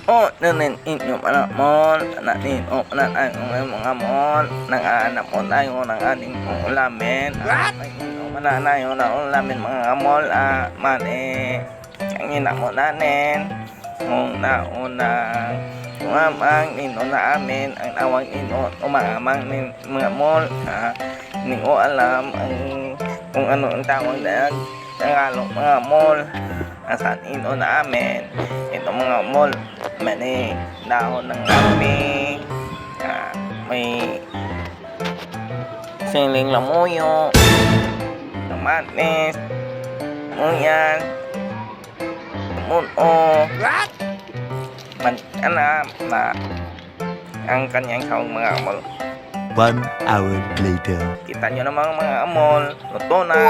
O nanin inyong anak mon, nanin o nanay mga mon, nang-aanap mo tayo ng ating ulamin. Ay mananay o na ulamin mga amol, ang ina mo nanin, kung naunang umamang nino na amin, ang awang nino umamang nin mga mol, hindi ko alam kung ano ang tawag na Tagalog mga mol. Asan ino na amin ito mga mall may dahon ng lambi, may siling lamuyo, kamatis, muyan, muno, na ang kanyang kawang mga amol. 1 hour later. Kita nyo namang mga amol, luto na.